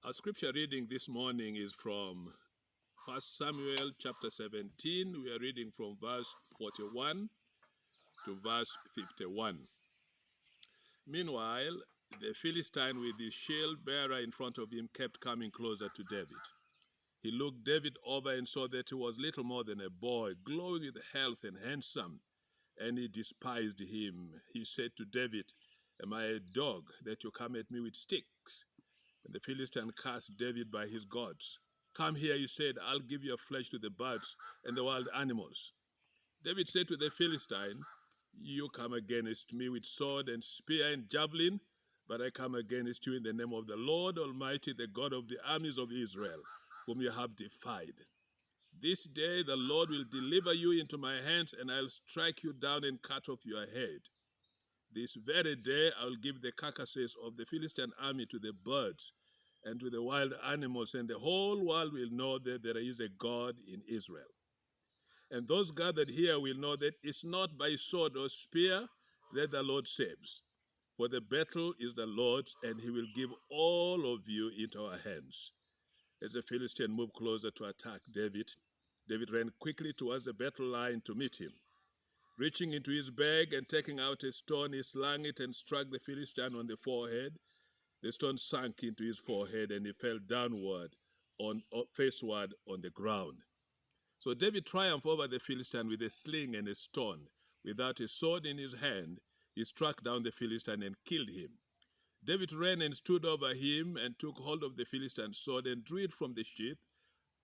Our scripture reading this morning is from 1 Samuel chapter 17. We are reading from verse 41 to verse 51. Meanwhile, the Philistine with his shield bearer in front of him kept coming closer to David. He looked David over and saw that he was little more than a boy, glowing with health and handsome, and he despised him. He said to David, "Am I a dog that you come at me with sticks?" And the Philistine cast David by his gods. "Come here," he said, "I'll give your flesh to the birds and the wild animals." David said to the Philistine, "You come against me with sword and spear and javelin, but I come against you in the name of the Lord Almighty, the God of the armies of Israel, whom you have defied. This day the Lord will deliver you into my hands, and I'll strike you down and cut off your head. This very day I will give the carcasses of the Philistine army to the birds and to the wild animals, and the whole world will know that there is a God in Israel. And those gathered here will know that it's not by sword or spear that the Lord saves. For the battle is the Lord's, and he will give all of you into our hands." As the Philistine moved closer to attack David, David ran quickly towards the battle line to meet him. Reaching into his bag and taking out a stone, he slung it and struck the Philistine on the forehead. The stone sank into his forehead, and he fell downward, faceward on the ground. So David triumphed over the Philistine with a sling and a stone. Without a sword in his hand, he struck down the Philistine and killed him. David ran and stood over him and took hold of the Philistine's sword and drew it from the sheath.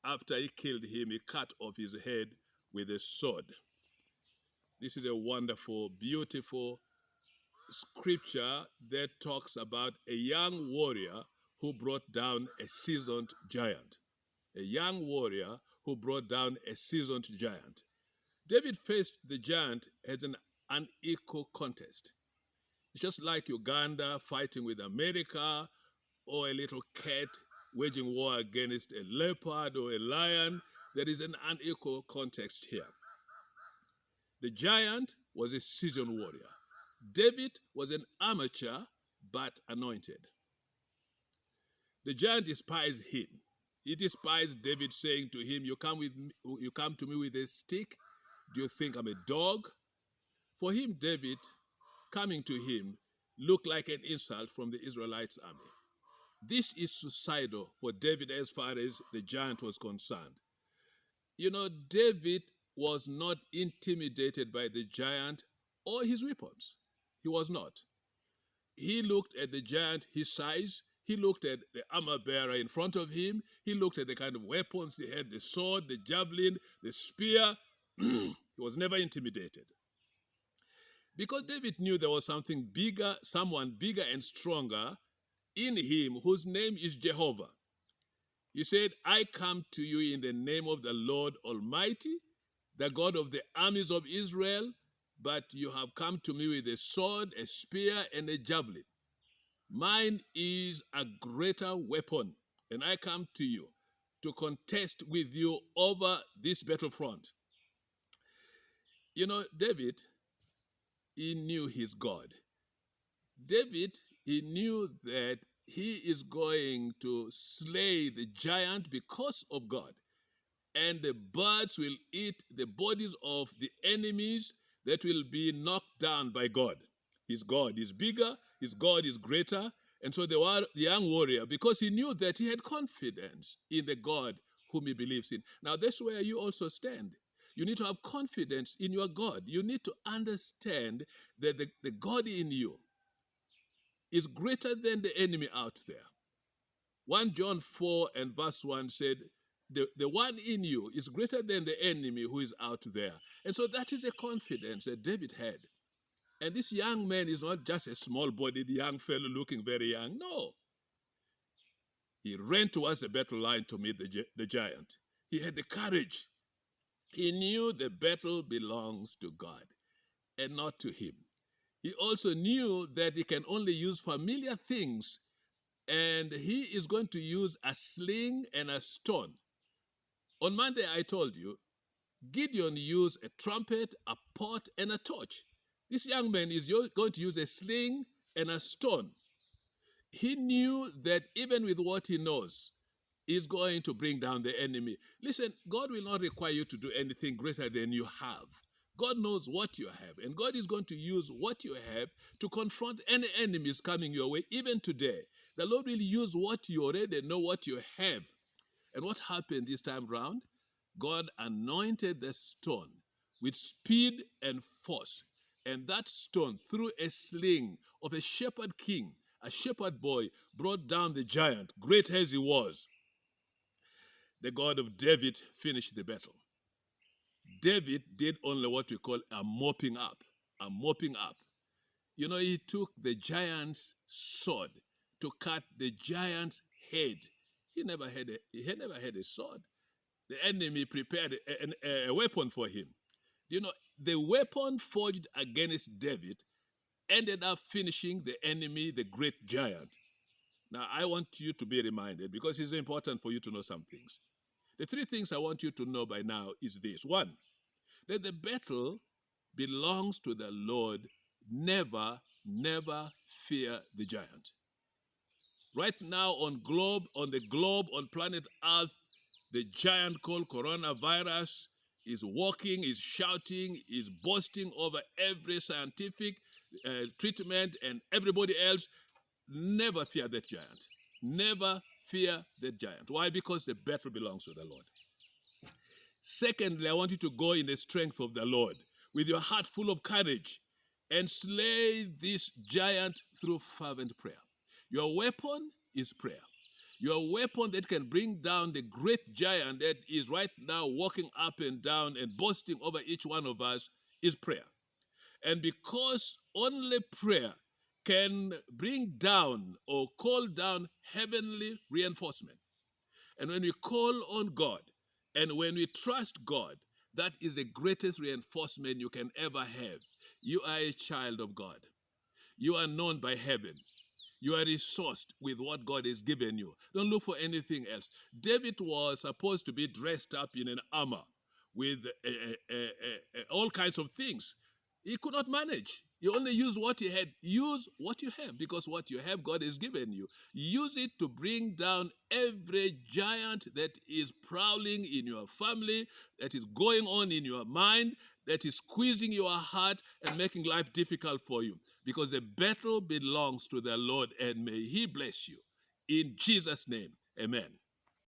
After he killed him, he cut off his head with a sword. This is a wonderful, beautiful scripture that talks about a young warrior who brought down a seasoned giant. A young warrior who brought down a seasoned giant. David faced the giant as an unequal contest. It's just like Uganda fighting with America, or a little cat waging war against a leopard or a lion. There is an unequal context here. The giant was a seasoned warrior. David was an amateur but anointed. The giant despised him. He despised David, saying to him, you come to me with a stick? Do you think I'm a dog?" For him, David, coming to him, looked like an insult from the Israelites' army. This is suicidal for David as far as the giant was concerned. You know, David was not intimidated by the giant or his weapons. He was not. He looked at the giant, his size. He looked at the armor bearer in front of him. He looked at the kind of weapons he had, the sword, the javelin, the spear. He was never intimidated. Because David knew there was something bigger, someone bigger and stronger in him, whose name is Jehovah. He said, "I come to you in the name of the Lord Almighty, the God of the armies of Israel, but you have come to me with a sword, a spear, and a javelin. Mine is a greater weapon, and I come to you to contest with you over this battlefront." You know, David, he knew his God. David, he knew that he is going to slay the giant because of God. And the birds will eat the bodies of the enemies that will be knocked down by God. His God is bigger, his God is greater. And so the young warrior, because he knew that he had confidence in the God whom he believes in. Now that's where you also stand. You need to have confidence in your God. You need to understand that the God in you is greater than the enemy out there. 1 John 4 and verse 1 said, the one in you is greater than the enemy who is out there. And so that is a confidence that David had. And this young man is not just a small-bodied young fellow looking very young. No. He ran towards the battle line to meet the giant. He had the courage. He knew the battle belongs to God and not to him. He also knew that he can only use familiar things, and he is going to use a sling and a stone. On Monday, I told you, Gideon used a trumpet, a pot, and a torch. This young man is going to use a sling and a stone. He knew that even with what he knows, he's going to bring down the enemy. Listen, God will not require you to do anything greater than you have. God knows what you have, and God is going to use what you have to confront any enemies coming your way, even today. The Lord will use what you already know, what you have. And what happened this time round? God anointed the stone with speed and force. And that stone, through a sling of a shepherd king, a shepherd boy, brought down the giant, great as he was. The God of David finished the battle. David did only what we call a mopping up. A mopping up. You know, he took the giant's sword to cut the giant's head. He never had a sword. The enemy prepared a weapon for him. You know, the weapon forged against David ended up finishing the enemy, the great giant. Now, I want you to be reminded, because it's important for you to know some things. The three things I want you to know by now is this. One, that the battle belongs to the Lord. Never, never fear the giant. Right now on the globe, on planet Earth, the giant called coronavirus is walking, is shouting, is boasting over every scientific treatment and everybody else. Never fear that giant. Never fear that giant. Why? Because the battle belongs to the Lord. Secondly, I want you to go in the strength of the Lord with your heart full of courage and slay this giant through fervent prayer. Your weapon is prayer. Your weapon that can bring down the great giant that is right now walking up and down and boasting over each one of us is prayer. And because only prayer can bring down or call down heavenly reinforcement. And when we call on God and when we trust God, that is the greatest reinforcement you can ever have. You are a child of God. You are known by heaven. You are resourced with what God has given you. Don't look for anything else. David was supposed to be dressed up in an armor with all kinds of things. He could not manage. He only used what he had. Use what you have, because what you have, God has given you. Use it to bring down every giant that is prowling in your family, that is going on in your mind, that is squeezing your heart and making life difficult for you. Because the battle belongs to the Lord, and may He bless you. In Jesus' name, amen.